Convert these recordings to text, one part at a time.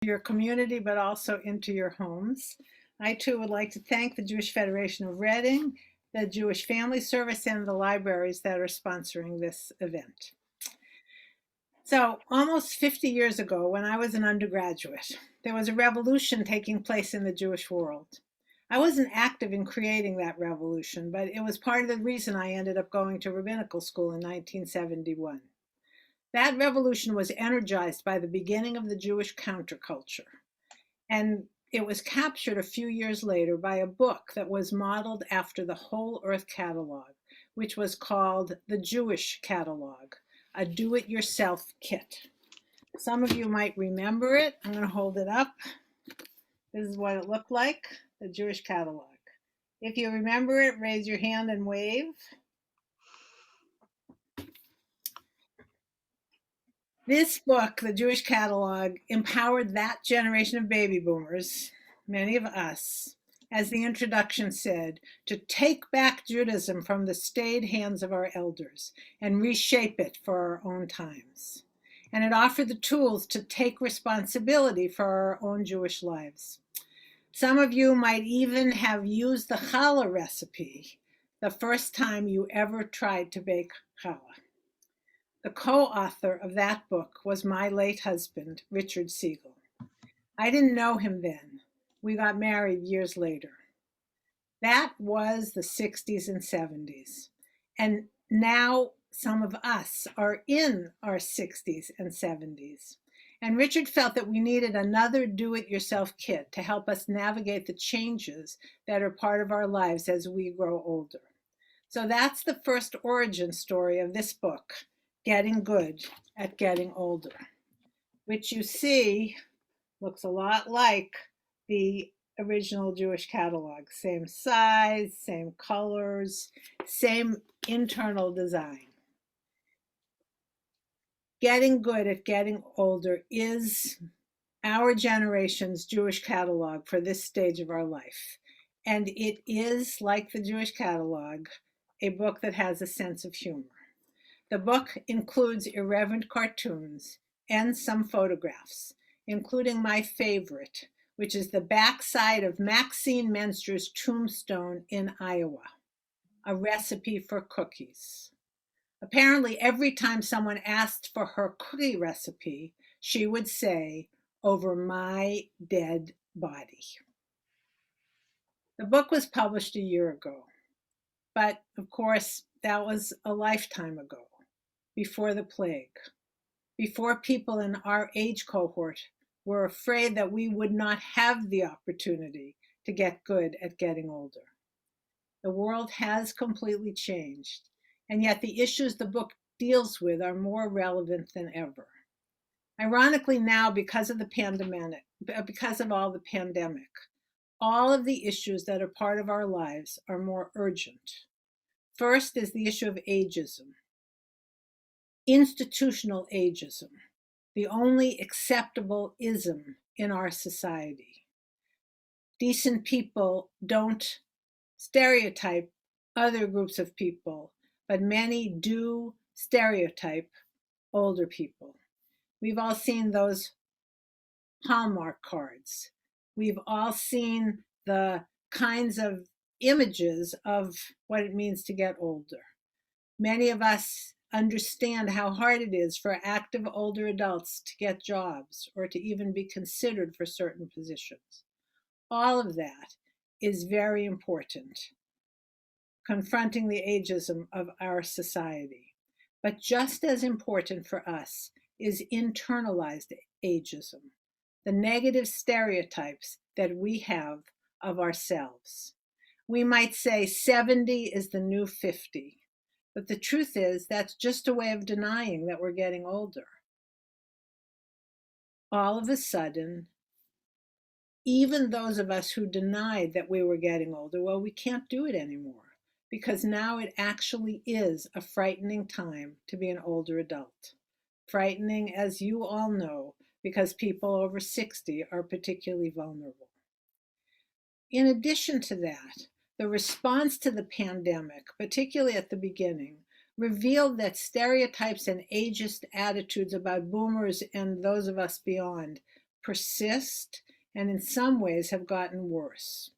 your community, but also into your homes. I too would like to thank the Jewish Federation of Reading, the Jewish Family Service, and the libraries that are sponsoring this event. So, almost 50 years ago, when I was an undergraduate, there was a revolution taking place in the Jewish world. I wasn't active in creating that revolution, but it was part of the reason I ended up going to rabbinical school in 1971. That revolution was energized by the beginning of the Jewish counterculture, and it was captured a few years later by a book that was modeled after the Whole Earth Catalog, which was called the Jewish Catalog, a do-it-yourself kit. Some of you might remember it. I'm going to hold it up. This is what it looked like, the Jewish Catalog. If you remember it, raise your hand and wave. This book, the Jewish Catalog, empowered that generation of baby boomers, many of us, as the introduction said, to take back Judaism from the staid hands of our elders and reshape it for our own times. And it offered the tools to take responsibility for our own Jewish lives. Some of you might even have used the challah recipe the first time you ever tried to bake challah. The co-author of that book was my late husband, Richard Siegel. I didn't know him then. We got married years later. That was the 60s and 70s. And now some of us are in our 60s and 70s. And Richard felt that we needed another do-it-yourself kit to help us navigate the changes that are part of our lives as we grow older. So that's the first origin story of this book, Getting Good at Getting Older, which you see looks a lot like the original Jewish catalog. Same size, same colors, same internal design. Getting Good at Getting Older is our generation's Jewish catalog for this stage of our life. And it is, like the Jewish catalog, a book that has a sense of humor. The book includes irreverent cartoons and some photographs, including my favorite, which is the backside of Maxine Menster's tombstone in Iowa, a recipe for cookies. Apparently, every time someone asked for her cookie recipe, she would say, "Over my dead body." The book was published a year ago, but of course, that was a lifetime ago, before the plague, before people in our age cohort were afraid that we would not have the opportunity to get good at getting older. The world has completely changed, and yet the issues the book deals with are more relevant than ever. Ironically now, because of all the pandemic, all of the issues that are part of our lives are more urgent. First is the issue of ageism, institutional ageism, the only acceptable ism in our society. Decent people don't stereotype other groups of people, but many do stereotype older people. We've all seen those Hallmark cards. We've all seen the kinds of images of what it means to get older. Many of us understand how hard it is for active older adults to get jobs or to even be considered for certain positions. All of that is very important, confronting the ageism of our society. But just as important for us is internalized ageism, the negative stereotypes that we have of ourselves. We might say 70 is the new 50, but the truth is that's just a way of denying that we're getting older. All of a sudden, even those of us who denied that we were getting older, well, we can't do it anymore because now it actually is a frightening time to be an older adult. Frightening, as you all know, because people over 60 are particularly vulnerable. In addition to that, the response to the pandemic, particularly at the beginning, revealed that stereotypes and ageist attitudes about boomers and those of us beyond persist, and in some ways have gotten worse.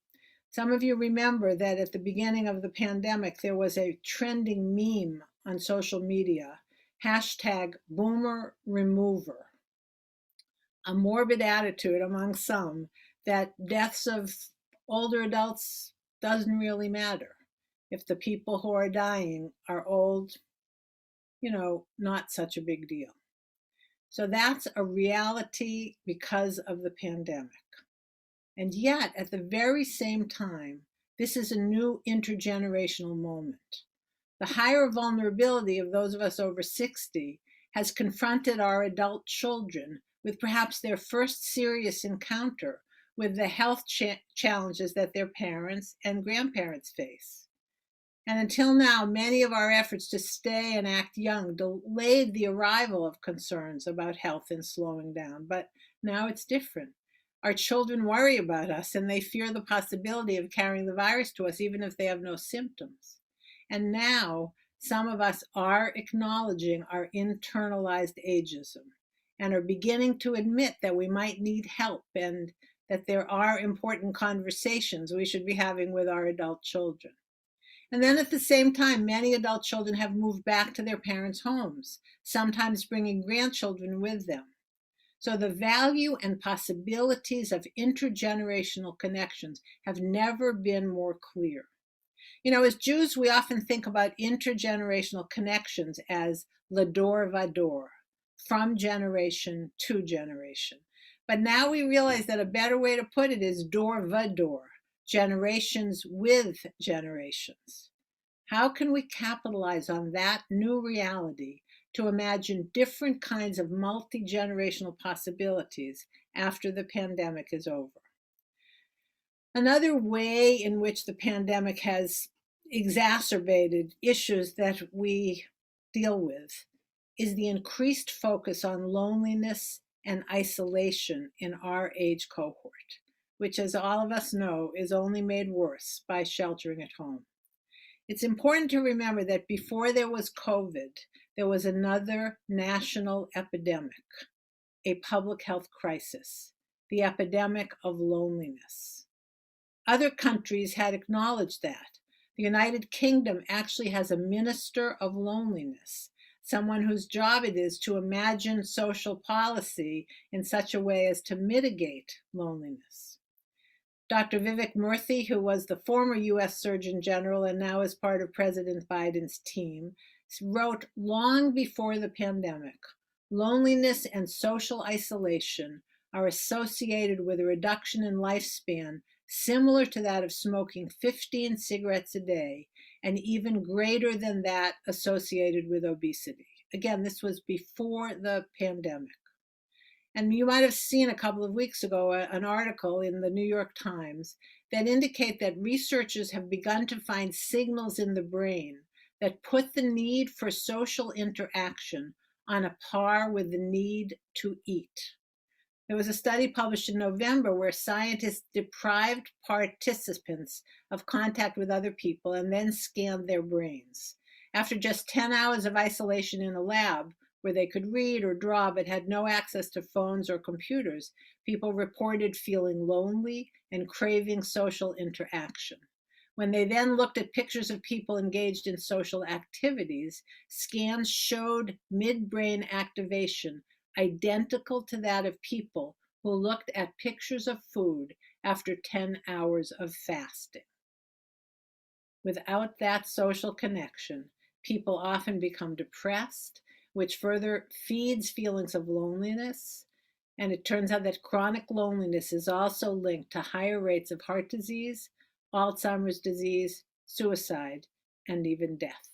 Some of you remember that at the beginning of the pandemic, there was a trending meme on social media, hashtag boomer remover, a morbid attitude among some that deaths of older adults doesn't really matter. If the people who are dying are old, not such a big deal. So that's a reality because of the pandemic. And yet, at the very same time, this is a new intergenerational moment. The higher vulnerability of those of us over 60 has confronted our adult children with perhaps their first serious encounter with the health challenges that their parents and grandparents face. And until now, many of our efforts to stay and act young delayed the arrival of concerns about health and slowing down. But now it's different. Our children worry about us and they fear the possibility of carrying the virus to us, even if they have no symptoms. And now some of us are acknowledging our internalized ageism and are beginning to admit that we might need help and that there are important conversations we should be having with our adult children. And then at the same time, many adult children have moved back to their parents' homes, sometimes bringing grandchildren with them. So the value and possibilities of intergenerational connections have never been more clear. As Jews, we often think about intergenerational connections as lador vador, from generation to generation. But now we realize that a better way to put it is dor vador, generations with generations. How can we capitalize on that new reality to imagine different kinds of multi-generational possibilities after the pandemic is over? Another way in which the pandemic has exacerbated issues that we deal with is the increased focus on loneliness and isolation in our age cohort, which, as all of us know, is only made worse by sheltering at home. It's important to remember that before there was COVID, there was another national epidemic, a public health crisis, the epidemic of loneliness. Other countries had acknowledged that. The United Kingdom actually has a minister of loneliness, someone whose job it is to imagine social policy in such a way as to mitigate loneliness. Dr. Vivek Murthy, who was the former US Surgeon General and now is part of President Biden's team, wrote long before the pandemic, loneliness and social isolation are associated with a reduction in lifespan similar to that of smoking 15 cigarettes a day, and even greater than that associated with obesity. Again, this was before the pandemic. And you might have seen a couple of weeks ago an article in the New York Times that indicate that researchers have begun to find signals in the brain that put the need for social interaction on a par with the need to eat. There was a study published in November where scientists deprived participants of contact with other people and then scanned their brains. After just 10 hours of isolation in a lab, where they could read or draw but had no access to phones or computers, people reported feeling lonely and craving social interaction. When they then looked at pictures of people engaged in social activities, scans showed midbrain activation identical to that of people who looked at pictures of food after 10 hours of fasting. Without that social connection, people often become depressed, which further feeds feelings of loneliness. And it turns out that chronic loneliness is also linked to higher rates of heart disease, Alzheimer's disease, suicide, and even death.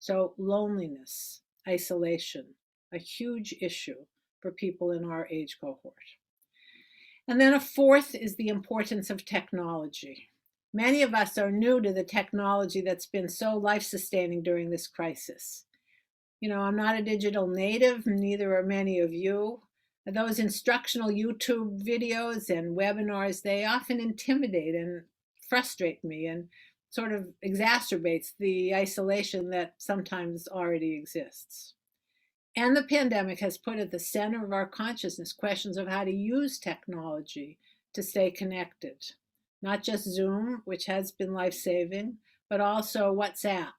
So loneliness, isolation, a huge issue for people in our age cohort. And then a fourth is the importance of technology. Many of us are new to the technology that's been so life-sustaining during this crisis. I'm not a digital native, neither are many of you. Those instructional YouTube videos and webinars, they often intimidate and frustrate me and sort of exacerbates the isolation that sometimes already exists. And the pandemic has put at the center of our consciousness questions of how to use technology to stay connected. Not just Zoom, which has been life saving, but also WhatsApp,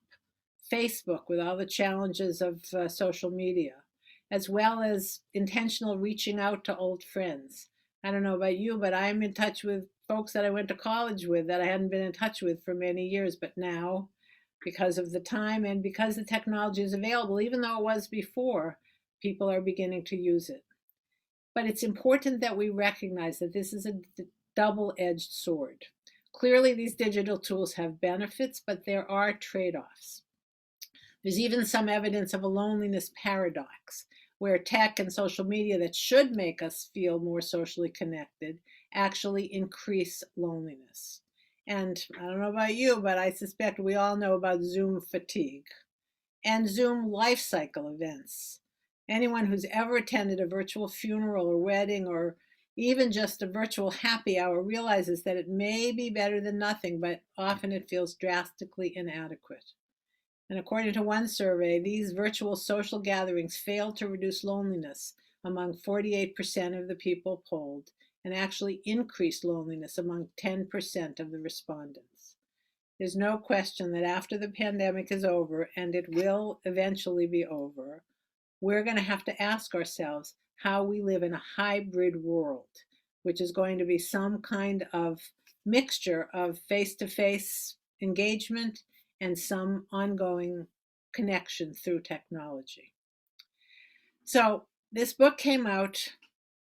Facebook, with all the challenges of social media, as well as intentional reaching out to old friends. I don't know about you, but I'm in touch with folks that I went to college with that I hadn't been in touch with for many years, but now, because of the time and because the technology is available, even though it was before, people are beginning to use it. But it's important that we recognize that this is a double-edged sword. Clearly, these digital tools have benefits, but there are trade-offs. There's even some evidence of a loneliness paradox, where tech and social media that should make us feel more socially connected actually increase loneliness. And I don't know about you, but I suspect we all know about Zoom fatigue and Zoom life cycle events. Anyone who's ever attended a virtual funeral or wedding or even just a virtual happy hour realizes that it may be better than nothing, but often it feels drastically inadequate. And according to one survey, these virtual social gatherings failed to reduce loneliness among 48% of the people polled and actually increased loneliness among 10% of the respondents. There's no question that after the pandemic is over, and it will eventually be over, we're going to have to ask ourselves how we live in a hybrid world, which is going to be some kind of mixture of face-to-face engagement and some ongoing connection through technology. So this book came out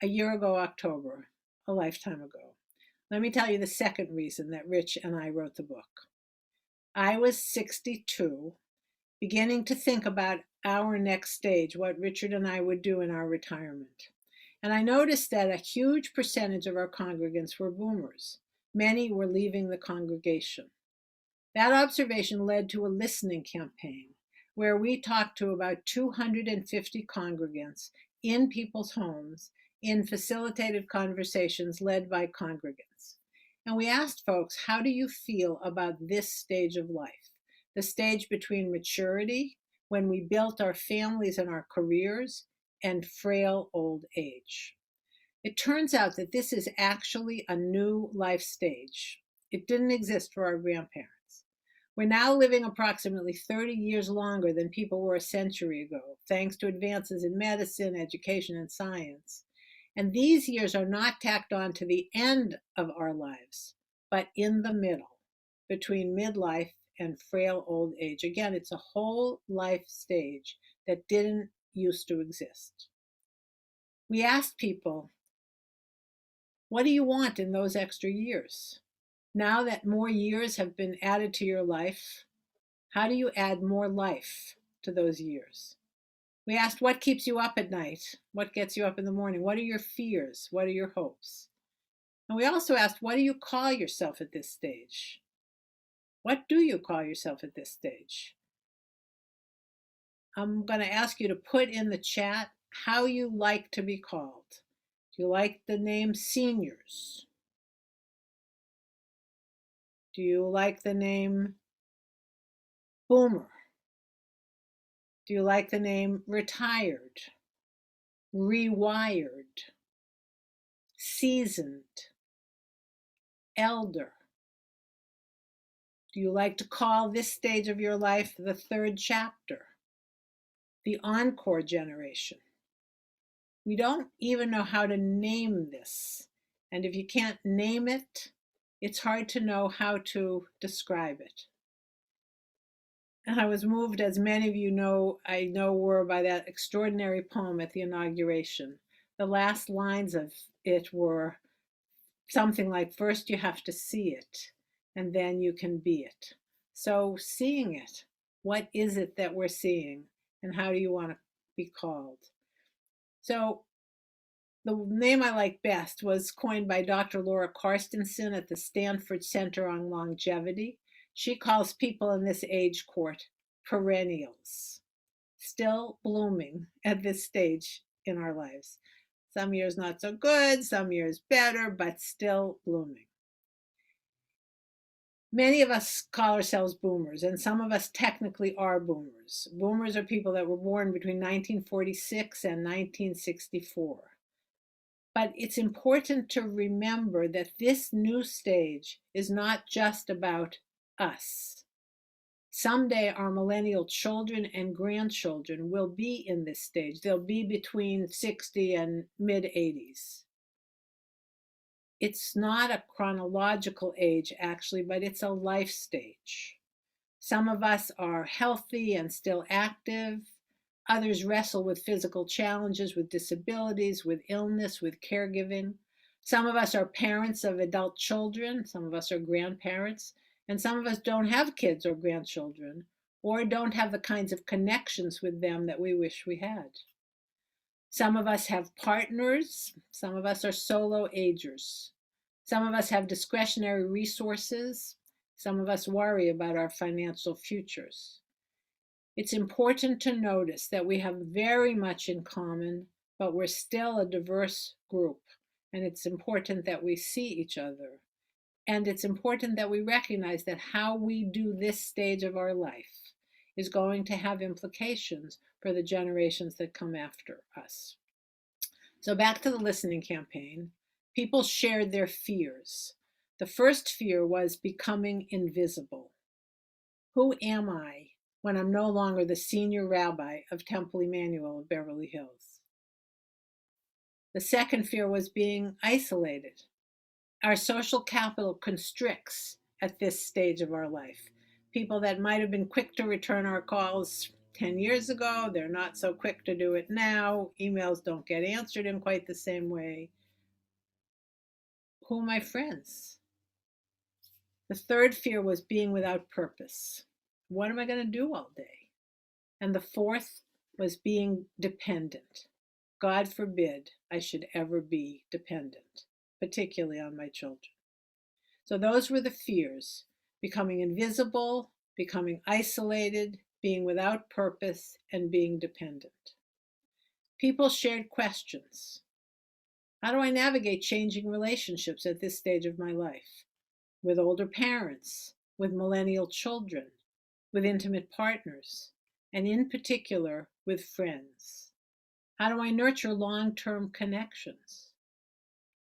a year ago, October, a lifetime ago. Let me tell you the second reason that Rich and I wrote the book. I was 62, beginning to think about our next stage, what Richard and I would do in our retirement. And I noticed that a huge percentage of our congregants were boomers. Many were leaving the congregation. That observation led to a listening campaign where we talked to about 250 congregants in people's homes in facilitated conversations led by congregants. And we asked folks, how do you feel about this stage of life? The stage between maturity, when we built our families and our careers, and frail old age. It turns out that this is actually a new life stage. It didn't exist for our grandparents. We're now living approximately 30 years longer than people were a century ago, thanks to advances in medicine, education, and science. And these years are not tacked on to the end of our lives, but in the middle, between midlife and frail old age. Again, it's a whole life stage that didn't used to exist. We asked people, what do you want in those extra years? Now that more years have been added to your life, how do you add more life to those years? We asked, what keeps you up at night? What gets you up in the morning? What are your fears? What are your hopes? And we also asked, what do you call yourself at this stage? What do you call yourself at this stage? I'm going to ask you to put in the chat how you like to be called. Do you like the name seniors? Do you like the name boomer? Do you like the name retired, rewired, seasoned, elder? Do you like to call this stage of your life the third chapter, the encore generation? We don't even know how to name this. And if you can't name it, it's hard to know how to describe it. And I was moved, as many of you know, were by that extraordinary poem at the inauguration. The last lines of it were something like, first you have to see it, and then you can be it. So seeing it, what is it that we're seeing, and how do you want to be called? So the name I like best was coined by Dr. Laura Carstensen at the Stanford Center on Longevity. She calls people in this age cohort perennials, still blooming at this stage in our lives. Some years not so good, some years better, but still blooming. Many of us call ourselves boomers, and some of us technically are boomers. Boomers are people that were born between 1946 and 1964. But it's important to remember that this new stage is not just about us. Someday our millennial children and grandchildren will be in this stage. They'll be between 60 and mid 80s. It's not a chronological age, actually, but it's a life stage. Some of us are healthy and still active. Others wrestle with physical challenges, with disabilities, with illness, with caregiving. Some of us are parents of adult children. Some of us are grandparents. And some of us don't have kids or grandchildren, or don't have the kinds of connections with them that we wish we had. Some of us have partners. Some of us are solo agers. Some of us have discretionary resources. Some of us worry about our financial futures. It's important to notice that we have very much in common, but we're still a diverse group. And it's important that we see each other. And it's important that we recognize that how we do this stage of our life is going to have implications for the generations that come after us. So back to the listening campaign, people shared their fears. The first fear was becoming invisible. Who am I when I'm no longer the senior rabbi of Temple Emmanuel of Beverly Hills? The second fear was being isolated. Our social capital constricts at this stage of our life. People that might have been quick to return our calls 10 years ago, they're not so quick to do it now. Emails don't get answered in quite the same way. Who are my friends? The third fear was being without purpose. What am I going to do all day? And the fourth was being dependent. God forbid I should ever be dependent, particularly on my children. So those were the fears: becoming invisible, becoming isolated, being without purpose, and being dependent. People shared questions. How do I navigate changing relationships at this stage of my life? With older parents, with millennial children, with intimate partners, and in particular, with friends. How do I nurture long-term connections?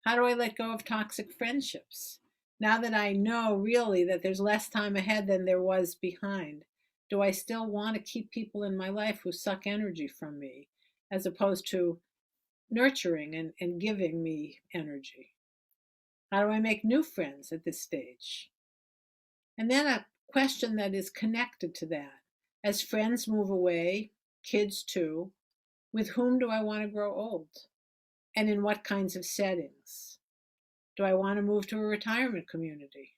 How do I let go of toxic friendships? Now that I know really that there's less time ahead than there was behind, do I still want to keep people in my life who suck energy from me, as opposed to nurturing and giving me energy? How do I make new friends at this stage? And then a question that is connected to that. As friends move away, kids too, with whom do I want to grow old? And in what kinds of settings? Do I want to move to a retirement community?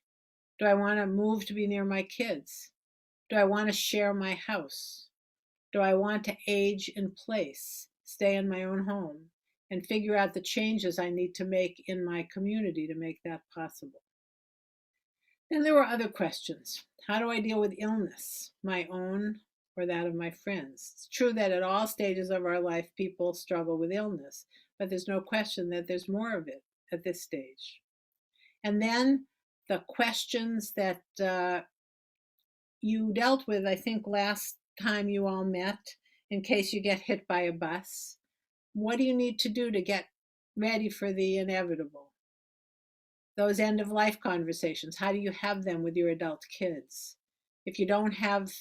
Do I want to move to be near my kids? Do I want to share my house? Do I want to age in place, stay in my own home, and figure out the changes I need to make in my community to make that possible? Then there were other questions. How do I deal with illness, my own or that of my friends? It's true that at all stages of our life, people struggle with illness, but there's no question that there's more of it at this stage. And then the questions that you dealt with, I think, last time you all met, in case you get hit by a bus. What do you need to do to get ready for the inevitable? Those end of life conversations, how do you have them with your adult kids? If you don't have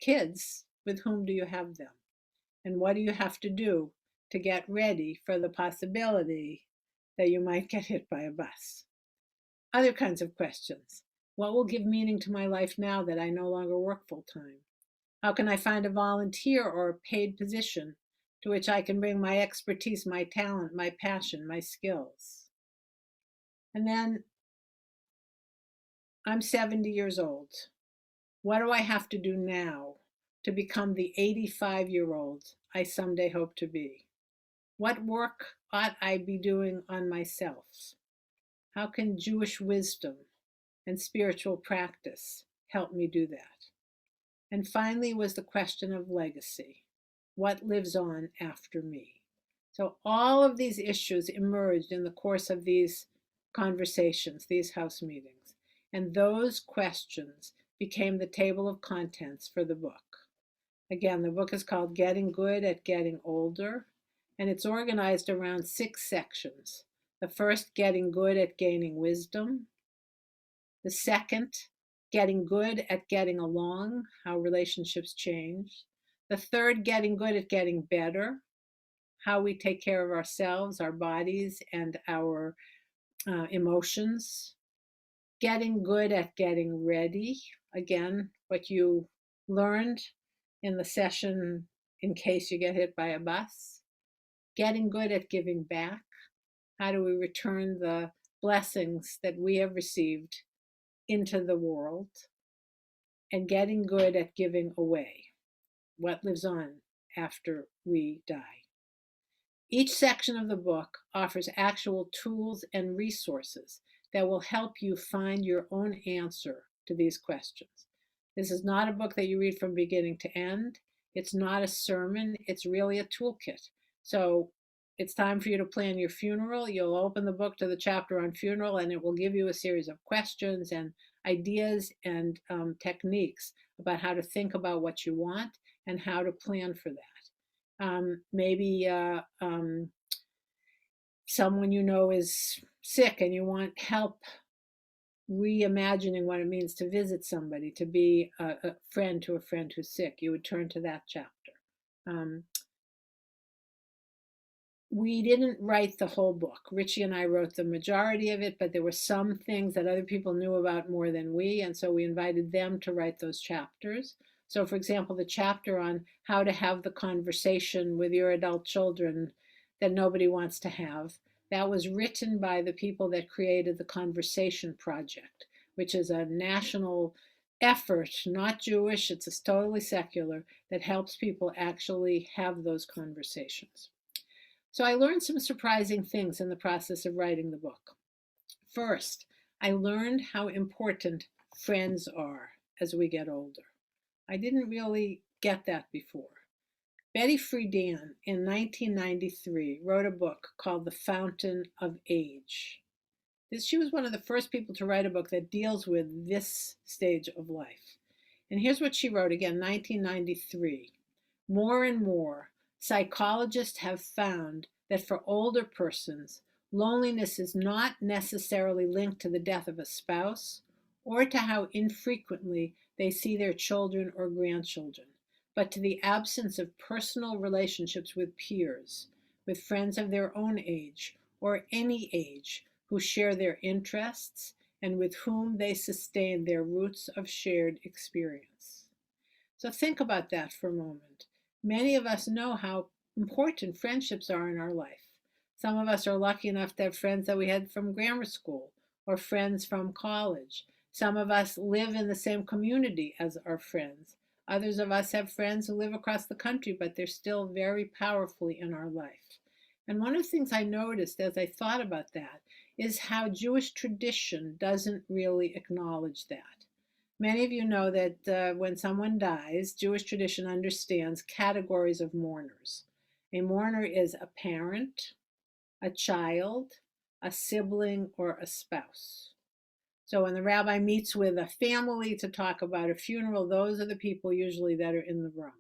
kids, with whom do you have them? And what do you have to do to get ready for the possibility that you might get hit by a bus? Other kinds of questions. What will give meaning to my life now that I no longer work full time? How can I find a volunteer or a paid position to which I can bring my expertise, my talent, my passion, my skills? And then I'm 70 years old. What do I have to do now to become the 85-year-old I someday hope to be? What work ought I be doing on myself? How can Jewish wisdom and spiritual practice help me do that? And finally was the question of legacy. What lives on after me? So all of these issues emerged in the course of these conversations, these house meetings. And those questions became the table of contents for the book. Again, the book is called Getting Good at Getting Older, and it's organized around 6 sections. The first, Getting Good at Gaining Wisdom. The second, Getting Good at Getting Along, how relationships change. The third, Getting Good at Getting Better, how we take care of ourselves, our bodies, and our emotions. Getting Good at Getting Ready, again, what you learned in the session in case you get hit by a bus. Getting Good at Giving Back, how do we return the blessings that we have received into the world? And Getting Good at Giving Away, what lives on after we die. Each section of the book offers actual tools and resources that will help you find your own answer to these questions. This is not a book that you read from beginning to end. It's not a sermon. It's really a toolkit. So it's time for you to plan your funeral. You'll open the book to the chapter on funeral, and it will give you a series of questions and ideas and techniques about how to think about what you want and how to plan for that. Maybe someone you know is sick and you want help reimagining what it means to visit somebody, to be a friend to a friend who's sick. You would turn to that chapter. We didn't write the whole book. Richie and I wrote the majority of it, but there were some things that other people knew about more than we, and so we invited them to write those chapters. So, for example, the chapter on how to have the conversation with your adult children that nobody wants to have, that was written by the people that created the Conversation Project, which is a national effort, not Jewish, it's totally secular, that helps people actually have those conversations. So I learned some surprising things in the process of writing the book. First, I learned how important friends are as we get older. I didn't really get that before. Betty Friedan in 1993 wrote a book called The Fountain of Age. She was one of the first people to write a book that deals with this stage of life. And here's what she wrote, again, 1993. More and more, psychologists have found that for older persons, loneliness is not necessarily linked to the death of a spouse or to how infrequently they see their children or grandchildren, but to the absence of personal relationships with peers, with friends of their own age or any age who share their interests and with whom they sustain their roots of shared experience. So think about that for a moment. Many of us know how important friendships are in our life. Some of us are lucky enough to have friends that we had from grammar school or friends from college. Some of us live in the same community as our friends. Others of us have friends who live across the country, but they're still very powerfully in our life. And one of the things I noticed as I thought about that is how Jewish tradition doesn't really acknowledge that. Many of you know that when someone dies, Jewish tradition understands categories of mourners. A mourner is a parent, a child, a sibling, or a spouse. So when the rabbi meets with a family to talk about a funeral, those are the people usually that are in the room.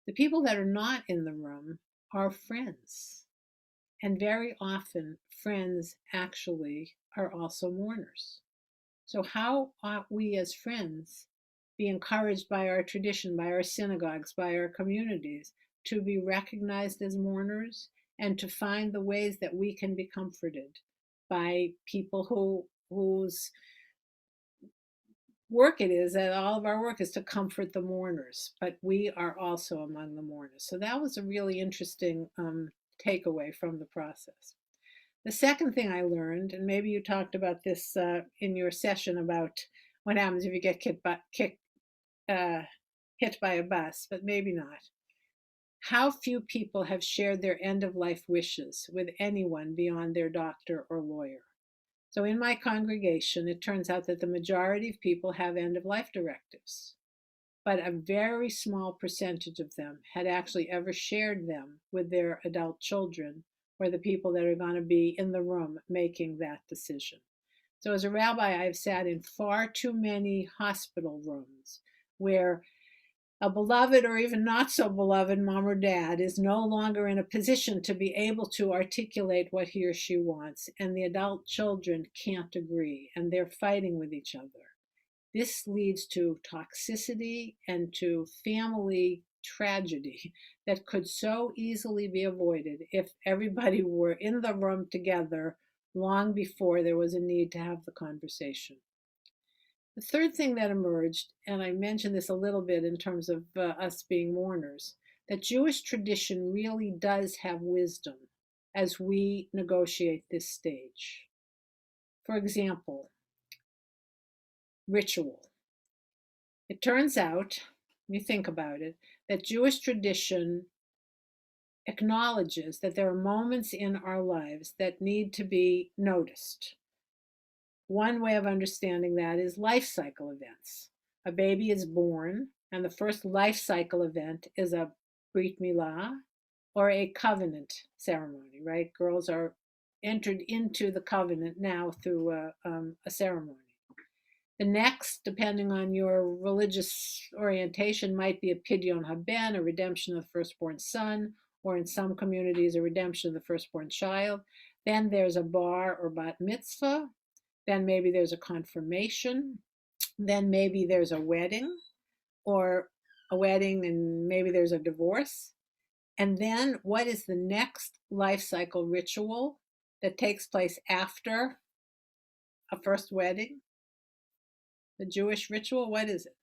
The people that are not in the room are friends. And very often, friends actually are also mourners. So how ought we as friends be encouraged by our tradition, by our synagogues, by our communities, to be recognized as mourners and to find the ways that we can be comforted by people whose work it is, that all of our work is to comfort the mourners, but we are also among the mourners. So that was a really interesting takeaway from the process. The second thing I learned, and maybe you talked about this in your session about what happens if you get hit by a bus, but maybe not. How few people have shared their end-of-life wishes with anyone beyond their doctor or lawyer. So in my congregation, it turns out that the majority of people have end-of-life directives, but a very small percentage of them had actually ever shared them with their adult children or the people that are going to be in the room making that decision. So as a rabbi, I've sat in far too many hospital rooms where a beloved or even not so beloved mom or dad is no longer in a position to be able to articulate what he or she wants, and the adult children can't agree, and they're fighting with each other. This leads to toxicity and to family tragedy that could so easily be avoided if everybody were in the room together long before there was a need to have the conversation. The third thing that emerged, and I mentioned this a little bit in terms of us being mourners, that Jewish tradition really does have wisdom as we negotiate this stage. For example, ritual. It turns out, when you think about it, that Jewish tradition acknowledges that there are moments in our lives that need to be noticed. One way of understanding that is life cycle events. A baby is born, and the first life cycle event is a Brit Milah or a covenant ceremony, right? Girls are entered into the covenant now through a ceremony. The next, depending on your religious orientation, might be a Pidyon Haben, a redemption of the firstborn son, or in some communities, a redemption of the firstborn child. Then there's a bar or bat mitzvah. Then maybe there's a confirmation. Then maybe there's a wedding, or a wedding and maybe there's a divorce. And then what is the next life cycle ritual that takes place after a first wedding? The Jewish ritual, what is it?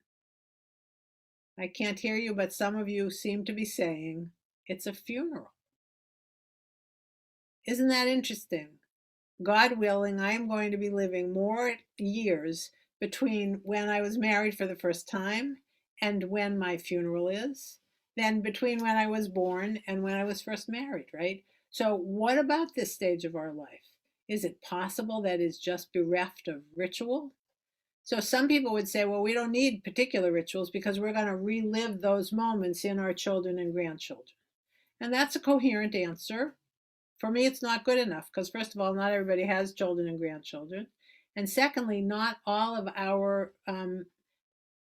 I can't hear you, but some of you seem to be saying it's a funeral. Isn't that interesting? God willing, I am going to be living more years between when I was married for the first time and when my funeral is than between when I was born and when I was first married, right? So what about this stage of our life? Is it possible that it's just bereft of ritual? So some people would say, well, we don't need particular rituals because we're going to relive those moments in our children and grandchildren. And that's a coherent answer. For me, it's not good enough because, first of all, not everybody has children and grandchildren. And secondly, not all of our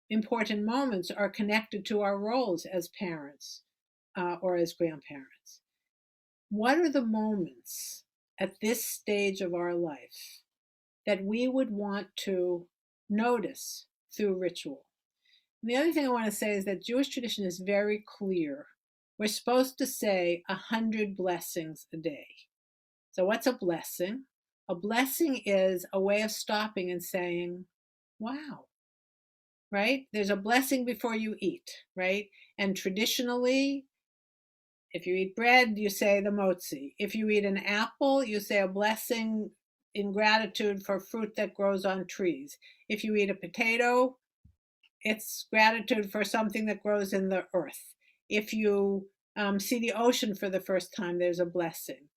important moments are connected to our roles as parents or as grandparents. What are the moments at this stage of our life that we would want to notice through ritual? And the other thing I want to say is that Jewish tradition is very clear. We're supposed to say 100 blessings a day. So what's a blessing? A blessing is a way of stopping and saying, wow, right? There's a blessing before you eat, right? And traditionally, if you eat bread, you say the motzi. If you eat an apple, you say a blessing in gratitude for fruit that grows on trees. If you eat a potato, it's gratitude for something that grows in the earth. If you see the ocean for the first time, there's a blessing.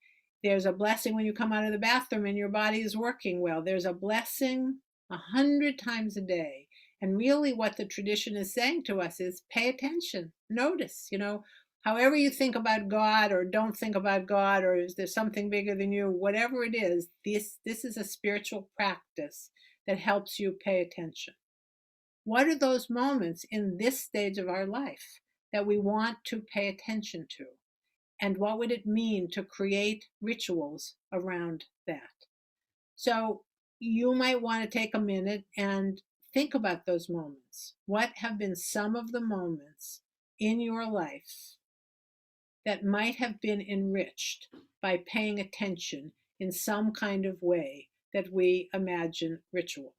There's a blessing when you come out of the bathroom and your body is working well. There's a blessing 100 times a day. And really what the tradition is saying to us is pay attention, notice, however you think about God or don't think about God, or is there something bigger than you, whatever it is, this is a spiritual practice that helps you pay attention. What are those moments in this stage of our life that we want to pay attention to? And what would it mean to create rituals around that? So you might want to take a minute and think about those moments. What have been some of the moments in your life that might have been enriched by paying attention in some kind of way that we imagine ritual?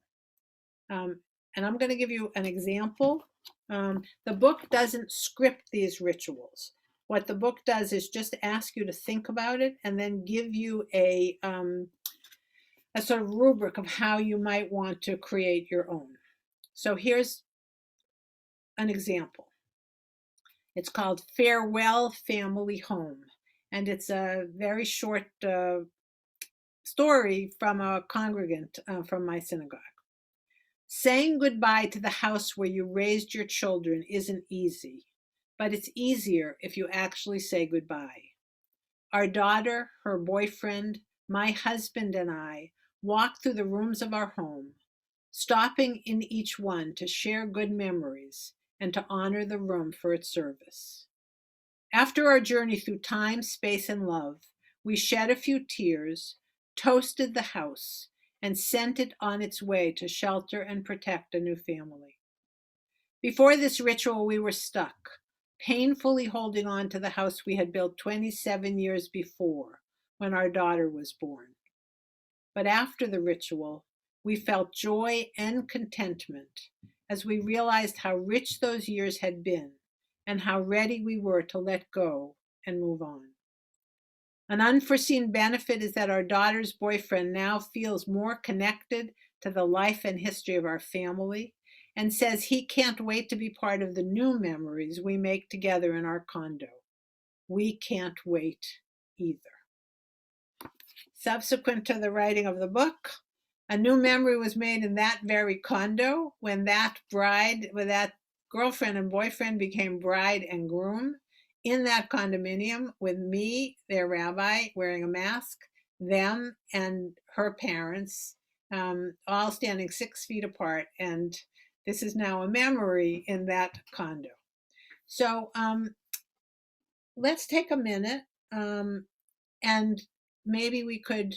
And I'm going to give you an example. The book doesn't script these rituals. What the book does is just ask you to think about it and then give you a sort of rubric of how you might want to create your own. So here's an example. It's called Farewell Family Home. And it's a very short story from a congregant from my synagogue. Saying goodbye to the house where you raised your children isn't easy, but it's easier if you actually say goodbye. Our daughter, her boyfriend, my husband, and I walk through the rooms of our home, stopping in each one to share good memories and to honor the room for its service. After our journey through time, space, and love, we shed a few tears, toasted the house, and sent it on its way to shelter and protect a new family. Before this ritual, we were stuck, painfully holding on to the house we had built 27 years before when our daughter was born. But after the ritual, we felt joy and contentment as we realized how rich those years had been and how ready we were to let go and move on. An unforeseen benefit is that our daughter's boyfriend now feels more connected to the life and history of our family and says he can't wait to be part of the new memories we make together in our condo. We can't wait either. Subsequent to the writing of the book, a new memory was made in that very condo when that girlfriend and boyfriend became bride and groom in that condominium with me, their rabbi, wearing a mask, them and her parents, all standing 6 feet apart. And this is now a memory in that condo. So let's take a minute and maybe we could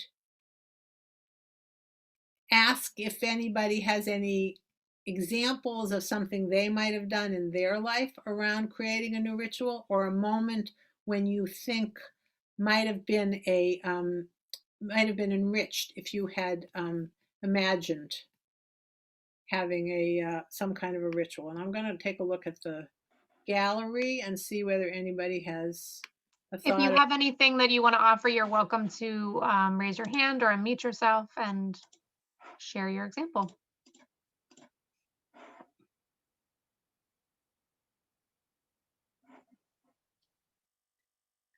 ask if anybody has any examples of something they might have done in their life around creating a new ritual, or a moment when you think might have been enriched if you had imagined having some kind of a ritual. And I'm going to take a look at the gallery and see whether anybody has a If you thought. have anything that you want to offer, you're welcome to raise your hand or unmute yourself and share your example.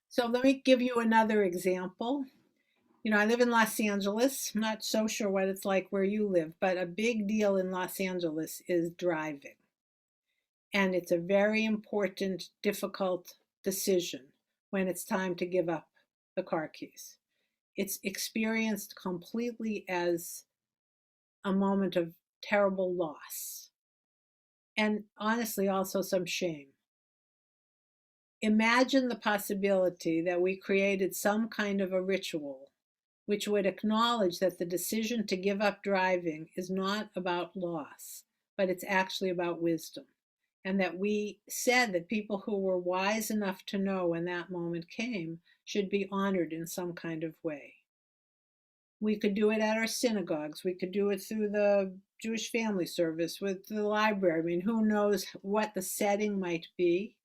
So let me give you another example. I live in Los Angeles. I'm not so sure what it's like where you live, but a big deal in Los Angeles is driving. And it's a very important, difficult decision when it's time to give up the car keys. It's experienced completely as a moment of terrible loss. And honestly, also some shame. Imagine the possibility that we created some kind of a ritual which would acknowledge that the decision to give up driving is not about loss, but it's actually about wisdom. And that we said that people who were wise enough to know when that moment came should be honored in some kind of way. We could do it at our synagogues. We could do it through the Jewish family service with the library. I mean, who knows what the setting might be.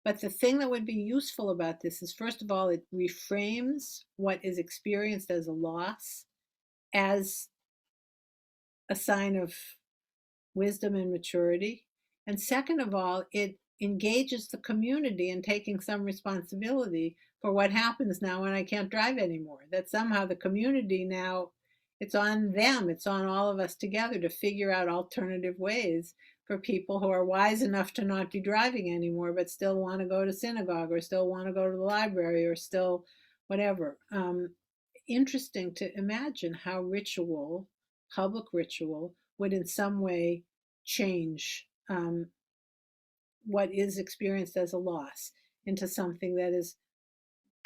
But the thing that would be useful about this is, first of all, it reframes what is experienced as a loss as a sign of wisdom and maturity. And second of all, it engages the community in taking some responsibility for what happens now when I can't drive anymore. That somehow the community now, it's on them, it's on all of us together to figure out alternative ways for people who are wise enough to not be driving anymore, but still want to go to synagogue or still want to go to the library or still whatever. Interesting to imagine how ritual, public ritual, would in some way change what is experienced as a loss into something that is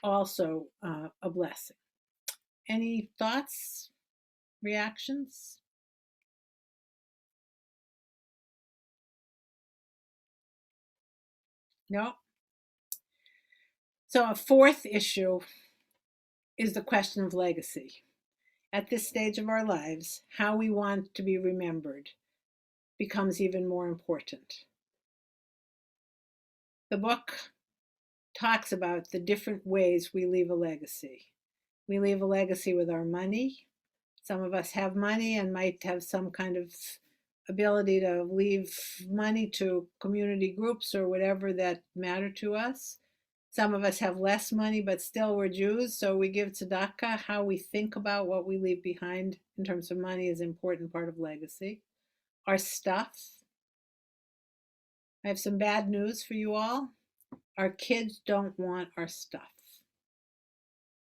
also a blessing. Any thoughts, reactions? No? So a fourth issue is the question of legacy. At this stage of our lives, how we want to be remembered becomes even more important. The book talks about the different ways we leave a legacy. We leave a legacy with our money. Some of us have money and might have some kind of ability to leave money to community groups or whatever that matter to us. Some of us have less money, but still we're Jews, so we give tzedakah. How we think about what we leave behind in terms of money is an important part of legacy. Our stuff. I have some bad news for you all. Our kids don't want our stuff.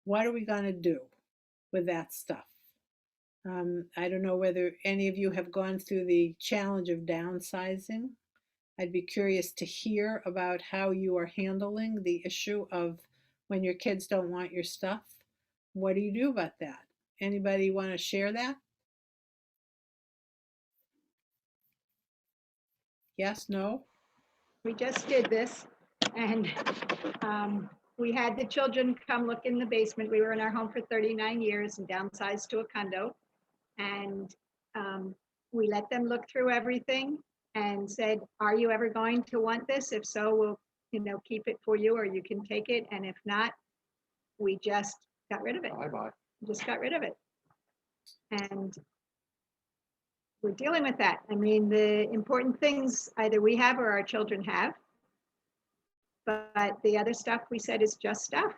What are we going to do with that stuff? I don't know whether any of you have gone through the challenge of downsizing. I'd be curious to hear about how you are handling the issue of when your kids don't want your stuff. What do you do about that? Anybody want to share that? Yes, no? We just did this, and we had the children come look in the basement. We were in our home for 39 years and downsized to a condo. And we let them look through everything and said, are you ever going to want this? If so, we'll, keep it for you, or you can take it. And if not, we just got rid of it. Bye-bye. Just got rid of it. And we're dealing with that. I mean, the important things either we have or our children have. But the other stuff we said is just stuff.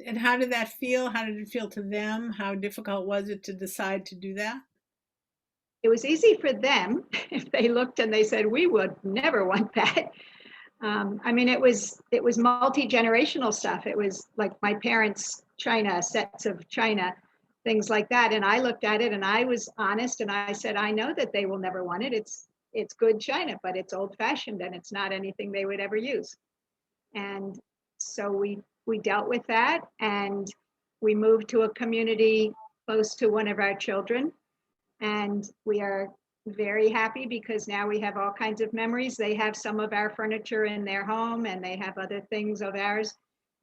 And how did that feel? How did it feel to them? How difficult was it to decide to do that? It was easy for them if they looked and they said, we would never want that. I mean, it was multi-generational stuff. It was like my parents' china, sets of china, things like that. And I looked at it and I was honest and I said, I know that they will never want it. It's good china, but it's old fashioned and it's not anything they would ever use. And so we dealt with that, and we moved to a community close to one of our children. And we are very happy because now we have all kinds of memories. They have some of our furniture in their home and they have other things of ours,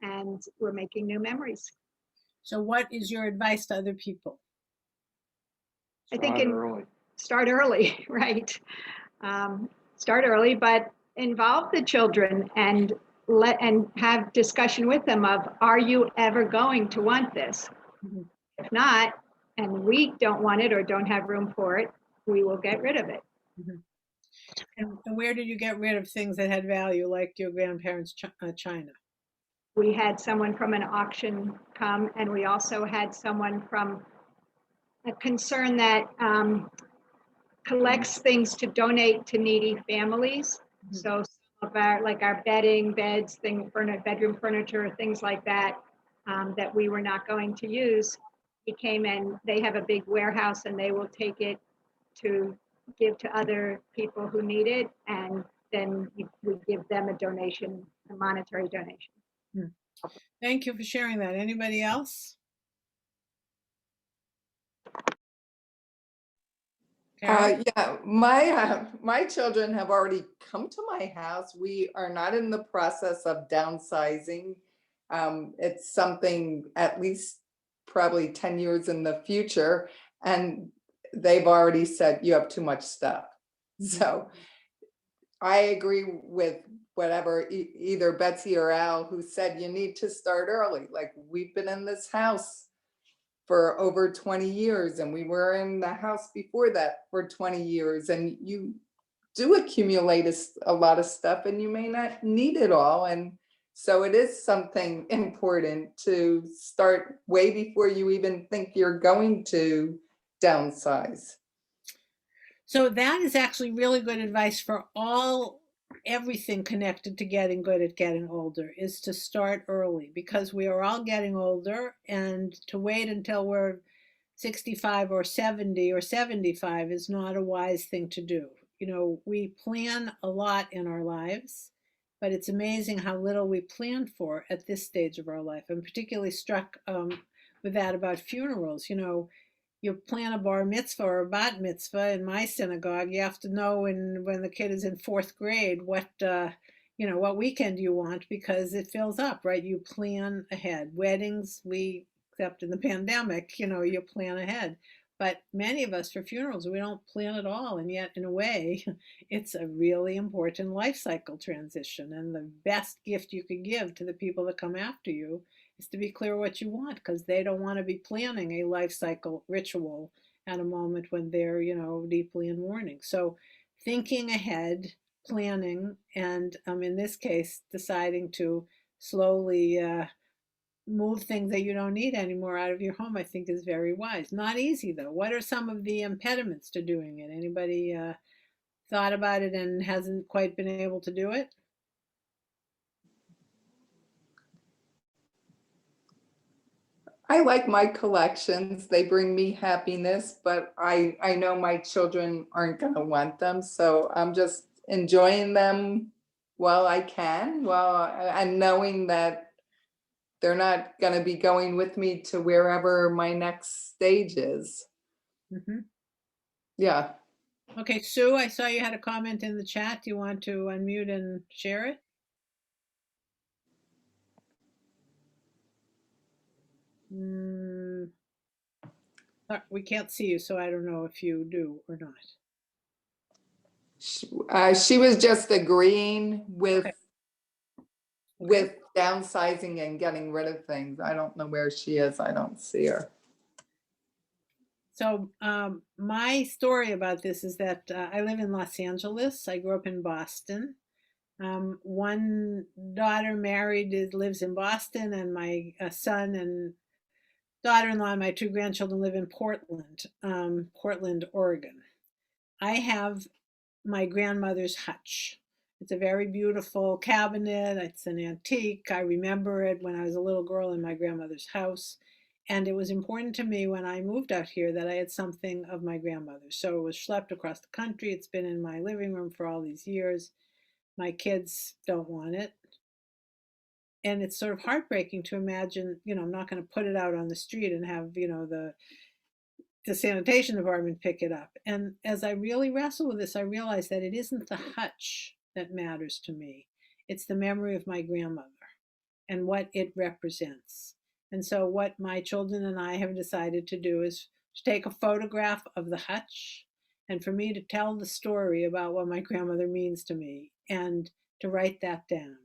and we're making new memories. So what is your advice to other people? I think Early. Start early, right? Start early, but involve the children and have discussion with them of, are you ever going to want this? Mhm. If not, and we don't want it or don't have room for it, we will get rid of it. Mhm. And where did you get rid of things that had value, like your grandparents' china? We had someone from an auction come, and we also had someone from a concern that collects things to donate to needy families. Mhm. So some of our bedding, beds, bedroom furniture, things like that, that we were not going to use. He came in, they have a big warehouse and they will take it to give to other people who need it. And then we give them a donation, a monetary donation. Thank you for sharing that. Anybody else? Carol? Yeah, my children have already come to my house. We are not in the process of downsizing. It's something at least probably 10 years in the future, and they've already said you have too much stuff. So I agree with whatever either Betsy or Al who said you need to start early. Like, we've been in this house for over 20 years, and we were in the house before that for 20 years, and you do accumulate a lot of stuff and you may not need it all. And so it is something important to start way before you even think you're going to downsize. So that is actually really good advice for everything connected to getting good at getting older, is to start early, because we are all getting older, and to wait until we're 65 or 70 or 75 is not a wise thing to do. We plan a lot in our lives, but it's amazing how little we plan for at this stage of our life. I'm particularly struck with that about funerals. You plan a bar mitzvah or a bat mitzvah in my synagogue, you have to know when the kid is in fourth grade what weekend you want, because it fills up, right? You plan ahead. Weddings, except in the pandemic, you plan ahead. But many of us, for funerals, we don't plan at all. And yet, in a way, it's a really important life cycle transition. And the best gift you could give to the people that come after you is to be clear what you want, because they don't want to be planning a life cycle ritual at a moment when they're, deeply in mourning. So thinking ahead, planning, and in this case, deciding to slowly move things that you don't need anymore out of your home, I think is very wise. Not easy, though. What are some of the impediments to doing it? Anybody thought about it and hasn't quite been able to do it? I like my collections. They bring me happiness, but I know my children aren't going to want them. So I'm just enjoying them while I can, and knowing that they're not going to be going with me to wherever my next stage is. Mhm. Yeah. Okay, Sue, I saw you had a comment in the chat. Do you want to unmute and share it? Mm, we can't see you, so I don't know if you do or not. She was just agreeing with Okay. with downsizing and getting rid of things. I don't know where she is. I don't see her. So my story about this is that I live in Los Angeles. I grew up in Boston. One daughter married lives in Boston, and my son and daughter-in-law and my two grandchildren live in Portland, Portland, Oregon. I have my grandmother's hutch. It's a very beautiful cabinet. It's an antique. I remember it when I was a little girl in my grandmother's house. And it was important to me when I moved out here that I had something of my grandmother. So it was schlepped across the country. It's been in my living room for all these years. My kids don't want it. And it's sort of heartbreaking to imagine, I'm not going to put it out on the street and have, the sanitation department pick it up. And as I really wrestle with this, I realized that it isn't the hutch that matters to me. It's the memory of my grandmother and what it represents. And so what my children and I have decided to do is to take a photograph of the hutch and for me to tell the story about what my grandmother means to me and to write that down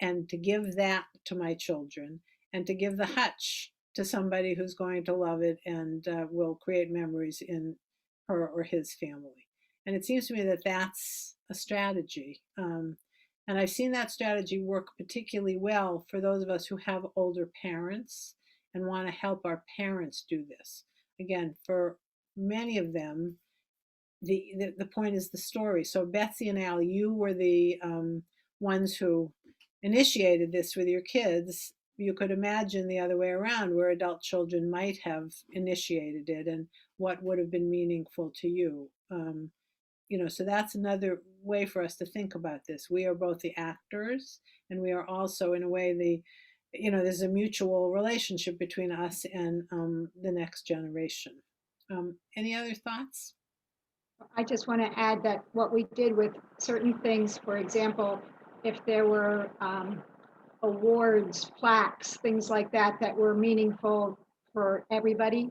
and to give that to my children and to give the hutch to somebody who's going to love it and will create memories in her or his family. And it seems to me that that's a strategy. And I've seen that strategy work particularly well for those of us who have older parents and want to help our parents do this. Again, for many of them, the point is the story. So Betsy and Al, you were the ones who initiated this with your kids. You could imagine the other way around, where adult children might have initiated it and what would have been meaningful to you. So that's another way for us to think about this. We are both the actors, and we are also, in a way, there's a mutual relationship between us and the next generation. Any other thoughts? I just want to add that what we did with certain things, for example, if there were awards, plaques, things like that, that were meaningful for everybody,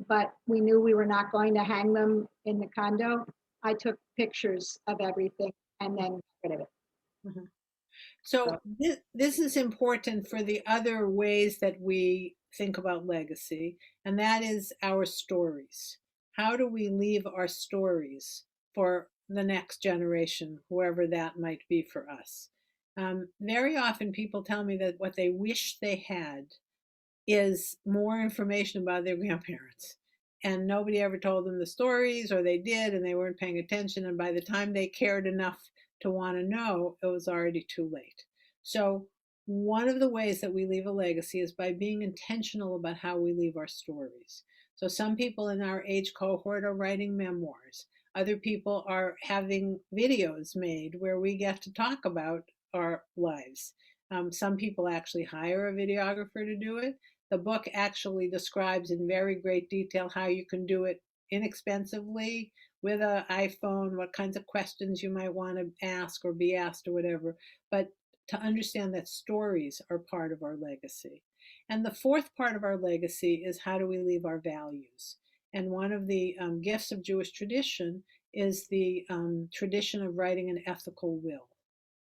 but we knew we were not going to hang them in the condo, I took pictures of everything and then got rid of it. Mm-hmm. So this is important for the other ways that we think about legacy, and that is our stories. How do we leave our stories for the next generation, whoever that might be for us? Very often people tell me that what they wish they had is more information about their grandparents. And nobody ever told them the stories, or they did and they weren't paying attention. And by the time they cared enough to want to know, it was already too late. So, one of the ways that we leave a legacy is by being intentional about how we leave our stories. So, some people in our age cohort are writing memoirs. Other people are having videos made where we get to talk about our lives. Some people actually hire a videographer to do it. The book actually describes in very great detail how you can do it inexpensively with an iPhone, what kinds of questions you might want to ask or be asked or whatever. But to understand that stories are part of our legacy. And the fourth part of our legacy is how do we leave our values? And one of the gifts of Jewish tradition is the tradition of writing an ethical will.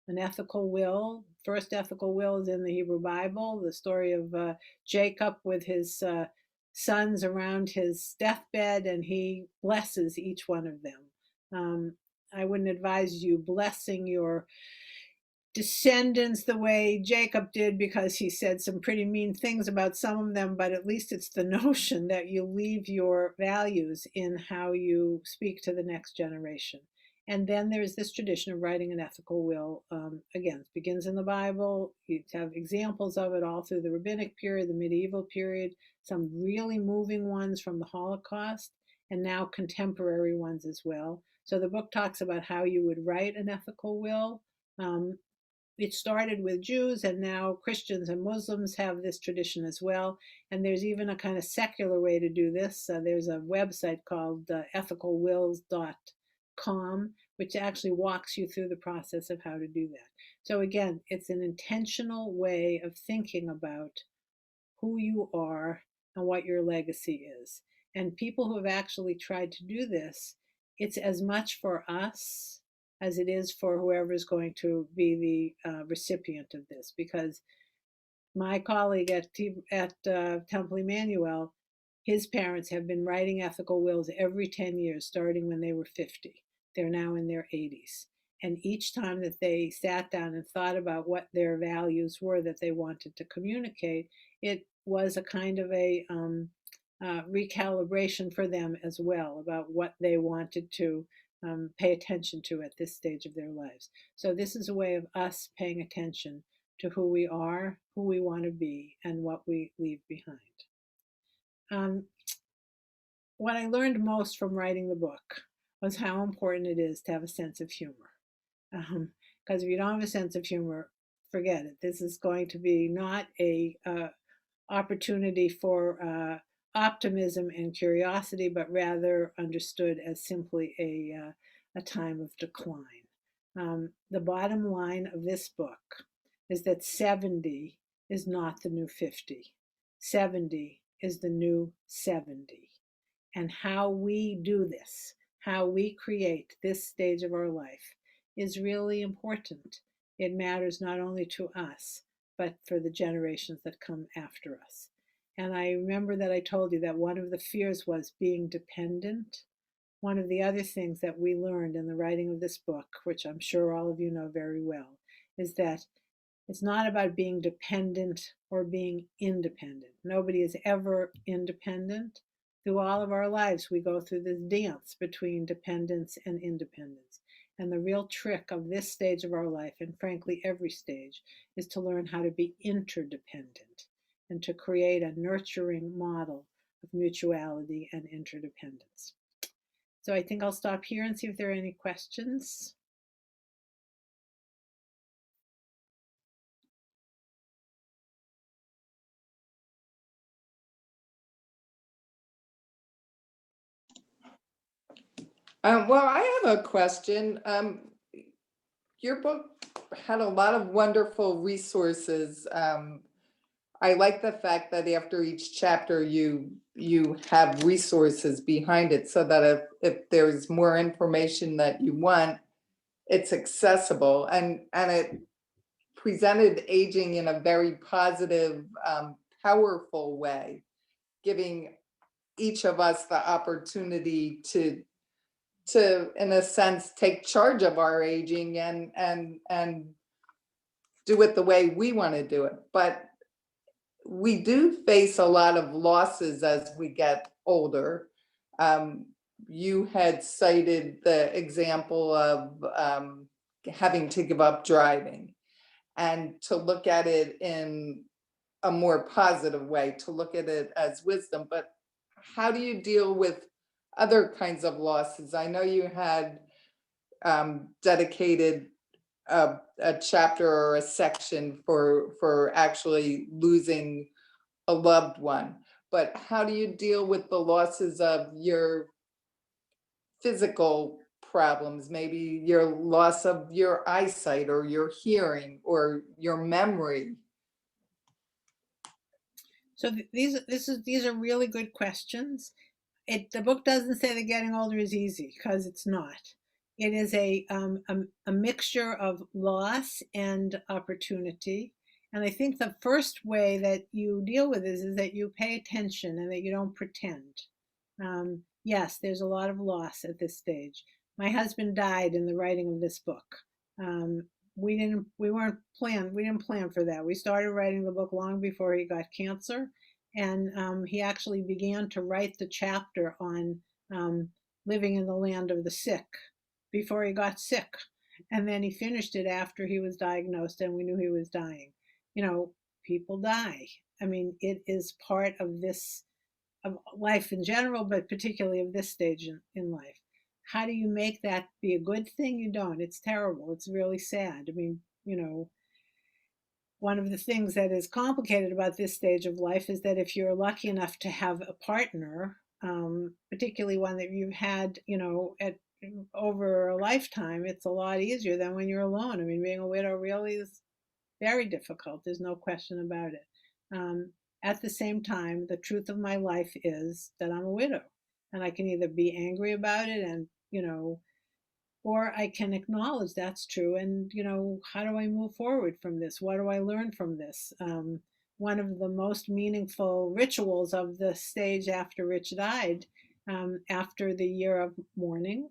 An ethical will, first ethical will is in the Hebrew Bible, the story of Jacob with his sons around his deathbed, and he blesses each one of them. I wouldn't advise you blessing your descendants the way Jacob did, because he said some pretty mean things about some of them, but at least it's the notion that you leave your values in how you speak to the next generation. And then there's this tradition of writing an ethical will. Again, it begins in the Bible. You have examples of it all through the rabbinic period, the medieval period, some really moving ones from the Holocaust, and now contemporary ones as well. So the book talks about how you would write an ethical will. It started with Jews, and now Christians and Muslims have this tradition as well. And there's even a kind of secular way to do this. There's a website called ethicalwills.com, which actually walks you through the process of how to do that. So again, it's an intentional way of thinking about who you are and what your legacy is. And people who have actually tried to do this, it's as much for us as it is for whoever is going to be the recipient of this. Because my colleague at Temple Emmanuel, his parents have been writing ethical wills every 10 years, starting when they were 50. They're now in their 80s. And each time that they sat down and thought about what their values were that they wanted to communicate, it was a kind of a recalibration for them as well about what they wanted to pay attention to at this stage of their lives. So this is a way of us paying attention to who we are, who we want to be, and what we leave behind. What I learned most from writing the book was how important it is to have a sense of humor. Because if you don't have a sense of humor, forget it. This is going to be not a opportunity for optimism and curiosity, but rather understood as simply a time of decline. The bottom line of this book is that 70 is not the new 50. 70 is the new 70. And how we do this, how we create this stage of our life, is really important. It matters not only to us, but for the generations that come after us. And I remember that I told you that one of the fears was being dependent. One of the other things that we learned in the writing of this book, which I'm sure all of you know very well, is that it's not about being dependent or being independent. Nobody is ever independent. Through all of our lives, we go through this dance between dependence and independence. And the real trick of this stage of our life, and frankly every stage, is to learn how to be interdependent and to create a nurturing model of mutuality and interdependence. So I think I'll stop here and see if there are any questions. Well, I have a question. Your book had a lot of wonderful resources. I like the fact that after each chapter you have resources behind it, so that if there's more information that you want, it's accessible, and it presented aging in a very positive, powerful way, giving each of us the opportunity to in a sense take charge of our aging and do it the way we want to do it. But we do face a lot of losses as we get older. You had cited the example of having to give up driving, and to look at it in a more positive way, to look at it as wisdom. But how do you deal with other kinds of losses? I know you had dedicated a chapter or a section for actually losing a loved one, but how do you deal with the losses of your physical problems, maybe your loss of your eyesight or your hearing or your memory? So these are really good questions. The book doesn't say that getting older is easy, because it's not. It is a mixture of loss and opportunity. And I think the first way that you deal with this is that you pay attention and that you don't pretend. Yes, there's a lot of loss at this stage. My husband died in the writing of this book. We didn't plan for that. We started writing the book long before he got cancer, and he actually began to write the chapter on living in the land of the sick before he got sick. And then he finished it after he was diagnosed and we knew he was dying. You know, people die. I mean, it is part of this, of life in general, but particularly of this stage in life. How do you make that be a good thing? You don't. It's terrible. It's really sad. I mean, you know, one of the things that is complicated about this stage of life is that if you're lucky enough to have a partner, particularly one that you've had, you know, at over a lifetime, it's a lot easier than when you're alone. I mean, being a widow really is very difficult. There's no question about it. Um, at the same time, the truth of my life is that I'm a widow, and I can either be angry about it and, you know, or I can acknowledge that's true. And, you know, how do I move forward from this? What do I learn from this? One of the most meaningful rituals of the stage after Rich died, after the year of mourning,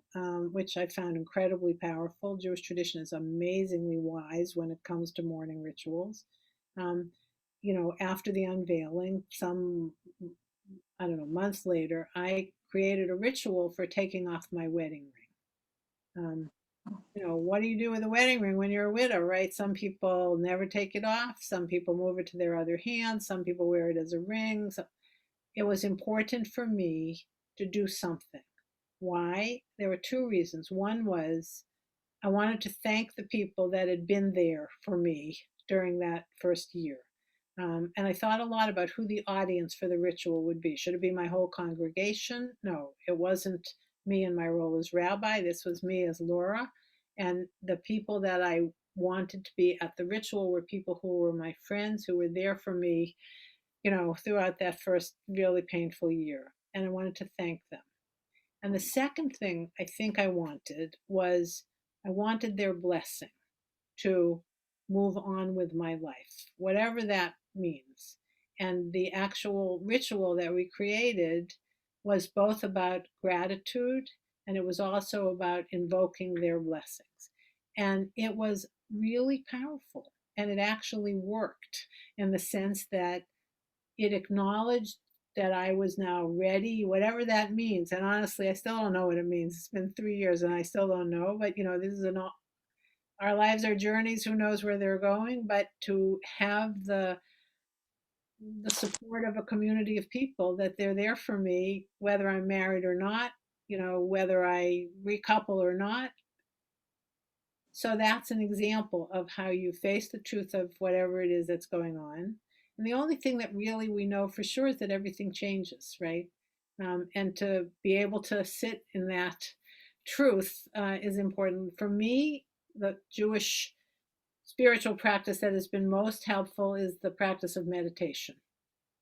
which I found incredibly powerful. Jewish tradition is amazingly wise when it comes to mourning rituals. Um, you know, after the unveiling, some, I don't know, months later, I created a ritual for taking off my wedding ring. You know, what do you do with a wedding ring when you're a widow, right? Some people never take it off. Some people move it to their other hand. Some people wear it as a ring. So it was important for me to do something. Why? There were two reasons. One was I wanted to thank the people that had been there for me during that first year. And I thought a lot about who the audience for the ritual would be. Should it be my whole congregation? No, it wasn't me in my role as rabbi. This was me as Laura. And the people that I wanted to be at the ritual were people who were my friends, who were there for me, you know, throughout that first really painful year. And I wanted to thank them. And the second thing I think I wanted was I wanted their blessing to move on with my life, whatever that means. And the actual ritual that we created was both about gratitude and it was also about invoking their blessings. And it was really powerful. And it actually worked in the sense that it acknowledged that I was now ready, whatever that means. And honestly, I still don't know what it means. It's been 3 years and I still don't know. But, you know, this is our lives are journeys. Who knows where they're going? But to have the support of a community of people that they're there for me, whether I'm married or not, you know, whether I recouple or not. So that's an example of how you face the truth of whatever it is that's going on. And the only thing that really we know for sure is that everything changes, right? And to be able to sit in that truth is important. For me, the Jewish spiritual practice that has been most helpful is the practice of meditation.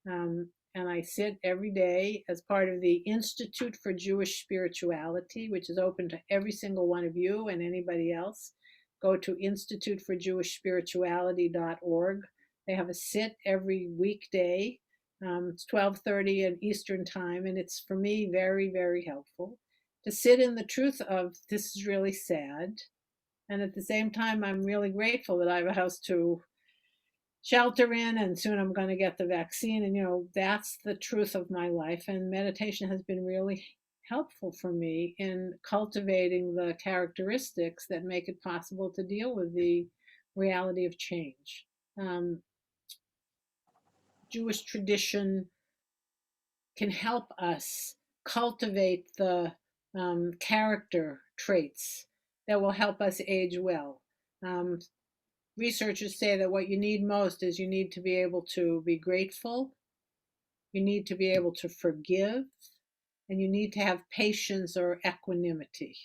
And I sit every day as part of the Institute for Jewish Spirituality, which is open to every single one of you and anybody else. Go to instituteforjewishspirituality.org. They have a sit every weekday. It's 12:30 at Eastern time, and it's for me very, very helpful to sit in the truth of this is really sad. And at the same time, I'm really grateful that I have a house to shelter in and soon I'm going to get the vaccine. And, you know, that's the truth of my life. And meditation has been really helpful for me in cultivating the characteristics that make it possible to deal with the reality of change. Jewish tradition can help us cultivate the character traits that will help us age well. Researchers say that what you need most is you need to be able to be grateful, you need to be able to forgive, and you need to have patience or equanimity.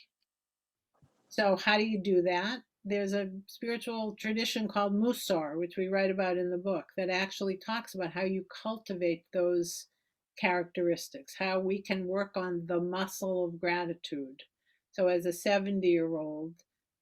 So, how do you do that? There's a spiritual tradition called Musar, which we write about in the book, that actually talks about how you cultivate those characteristics, how we can work on the muscle of gratitude. So, as a 70-year-old,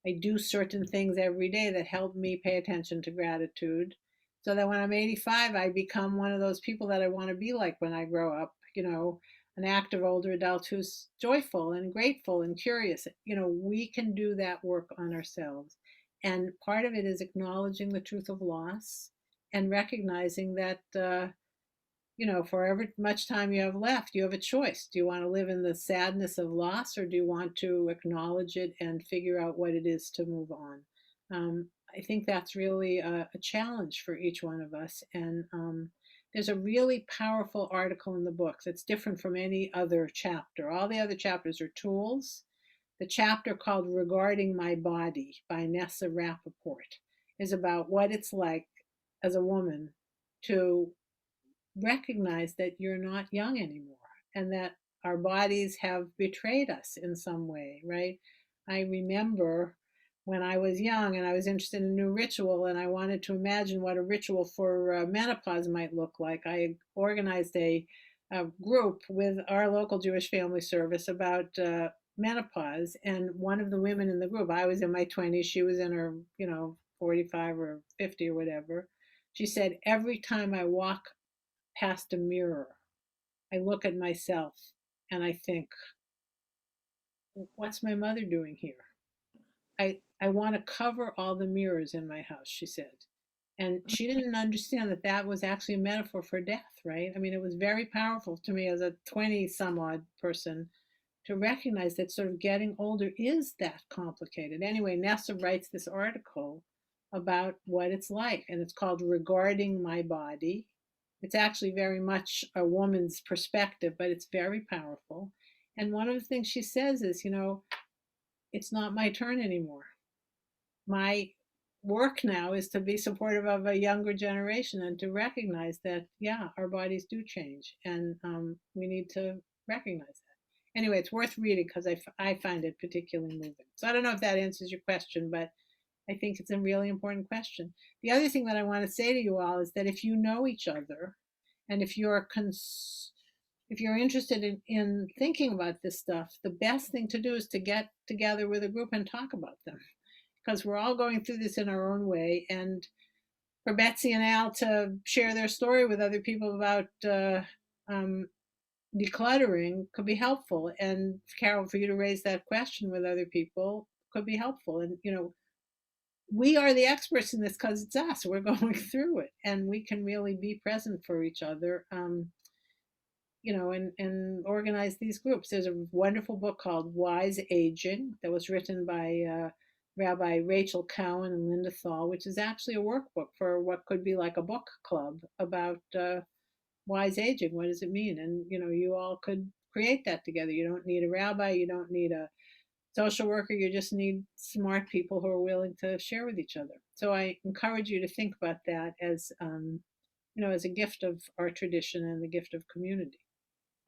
I do certain things every day that help me pay attention to gratitude so that when I'm 85, I become one of those people that I want to be like when I grow up, you know, an active older adult who's joyful and grateful and curious. You know, we can do that work on ourselves. And part of it is acknowledging the truth of loss and recognizing that, for however much time you have left, you have a choice. Do you want to live in the sadness of loss, or do you want to acknowledge it and figure out what it is to move on? I think that's really a challenge for each one of us. And there's a really powerful article in the book that's different from any other chapter. All the other chapters are tools. The chapter called Regarding My Body by Nessa Rappaport is about what it's like as a woman to recognize that you're not young anymore and that our bodies have betrayed us in some way, right? I remember when I was young and I was interested in a new ritual and I wanted to imagine what a ritual for menopause might look like. I organized a group with our local Jewish family service about menopause. And one of the women in the group, I was in my 20s, she was in her, 45 or 50 or whatever. She said, every time I walk past a mirror, I look at myself and I think, what's my mother doing here? I want to cover all the mirrors in my house, she said. And she didn't understand that that was actually a metaphor for death, right? I mean, it was very powerful to me as a 20 some odd person to recognize that sort of getting older is that complicated. Anyway, Nessa writes this article about what it's like, and it's called Regarding My Body. It's actually very much a woman's perspective, but it's very powerful. And one of the things she says is, it's not my turn anymore. My work now is to be supportive of a younger generation and to recognize that, yeah, our bodies do change, and we need to recognize that. Anyway, it's worth reading because I find it particularly moving. So I don't know if that answers your question, but I think it's a really important question. The other thing that I want to say to you all is that if you know each other, and if you're interested in thinking about this stuff, the best thing to do is to get together with a group and talk about them, because we're all going through this in our own way. And for Betsy and Al to share their story with other people about decluttering could be helpful. And Carol, for you to raise that question with other people could be helpful. And, we are the experts in this because it's us. We're going through it, and we can really be present for each other, and organize these groups. There's a wonderful book called Wise Aging that was written by Rabbi Rachel Cowan and Linda Thal, which is actually a workbook for what could be like a book club about wise aging. What does it mean? And, you all could create that together. You don't need a rabbi. You don't need a social worker. You just need smart people who are willing to share with each other. So I encourage you to think about that as, as a gift of our tradition and the gift of community.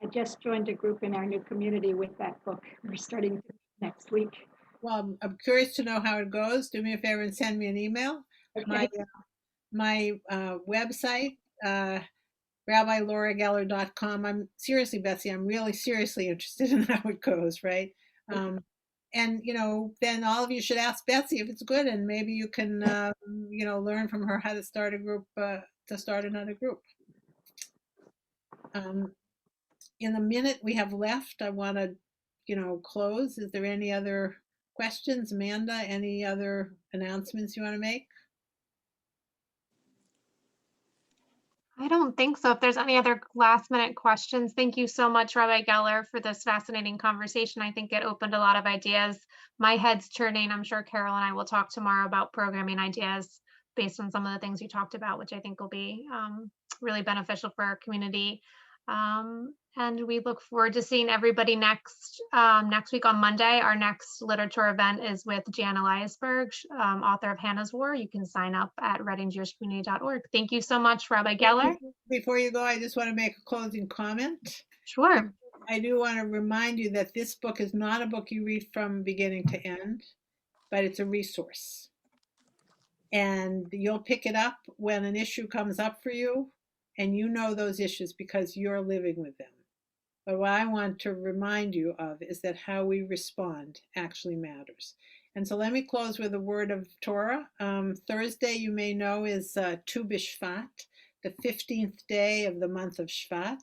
I just joined a group in our new community with that book. We're starting next week. Well, I'm curious to know how it goes. Do me a favor and send me an email. Okay. My website, RabbiLauraGeller.com. I'm seriously, Betsy, I'm really seriously interested in how it goes, right? And, then all of you should ask Betsy if it's good, and maybe you can, learn from her how to start a group, to start another group. In the minute we have left, I want to, close. Is there any other questions? Amanda, any other announcements you want to make? I don't think so. If there's any other last minute questions, thank you so much, Rabbi Geller, for this fascinating conversation. I think it opened a lot of ideas. My head's turning. I'm sure Carol and I will talk tomorrow about programming ideas based on some of the things you talked about, which I think will be really beneficial for our community. And we look forward to seeing everybody next week on Monday. Our next Literatour event is with Jan Eliasberg, author of Hannah's War. You can sign up at readingjewishcommunity.org. Thank you so much, Rabbi Geller. Before you go, I just want to make a closing comment. Sure. I do want to remind you that this book is not a book you read from beginning to end, but it's a resource. And you'll pick it up when an issue comes up for you, and you know those issues because you're living with them. But what I want to remind you of is that how we respond actually matters. And so let me close with a word of Torah. Thursday, you may know, is Tu B'Shvat, the 15th day of the month of Shvat.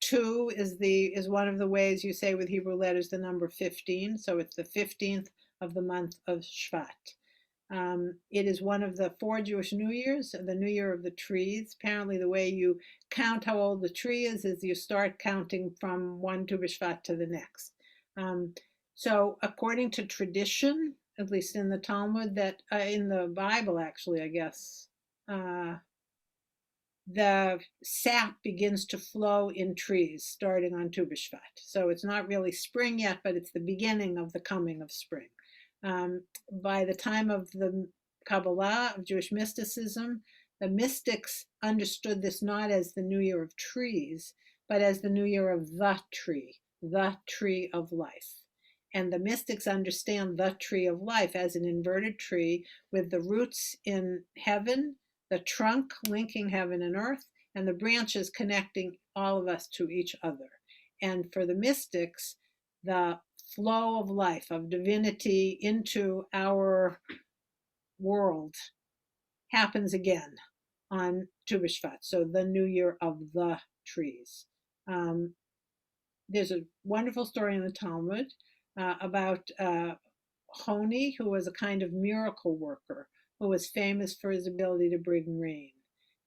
Tu is one of the ways you say with Hebrew letters the number 15. So it's the 15th of the month of Shvat. It is one of the 4 Jewish New Years, the New Year of the Trees. Apparently, the way you count how old the tree is you start counting from one Tu B'Shvat to the next. So, according to tradition, at least in the Talmud, that in the Bible, actually, I guess, the sap begins to flow in trees starting on Tu B'Shvat. So it's not really spring yet, but it's the beginning of the coming of spring. By the time of the Kabbalah, of Jewish mysticism, the mystics understood this not as the New Year of trees, but as the New Year of the tree of life. And the mystics understand the tree of life as an inverted tree with the roots in heaven, the trunk linking heaven and earth, and the branches connecting all of us to each other. And for the mystics, the flow of life, of divinity into our world happens again on Tu B'Shvat, so the New Year of the trees. There's a wonderful story in the Talmud about Honi, who was a kind of miracle worker, who was famous for his ability to bring rain.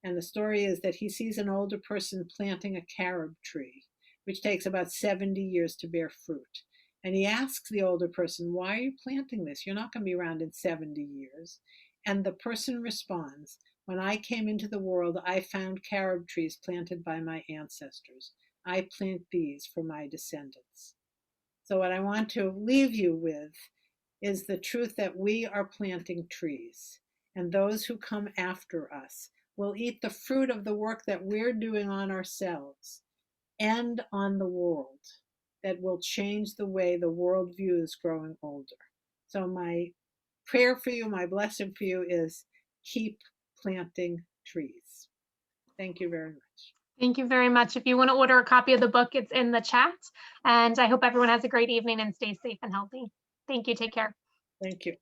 And the story is that he sees an older person planting a carob tree, which takes about 70 years to bear fruit. And he asks the older person, why are you planting this? You're not going to be around in 70 years. And the person responds, when I came into the world, I found carob trees planted by my ancestors. I plant these for my descendants. So what I want to leave you with is the truth that we are planting trees, and those who come after us will eat the fruit of the work that we're doing on ourselves and on the world, that will change the way the world views growing older. So my prayer for you, my blessing for you is keep planting trees. Thank you very much. Thank you very much. If you want to order a copy of the book, it's in the chat. And I hope everyone has a great evening and stays safe and healthy. Thank you. Take care. Thank you.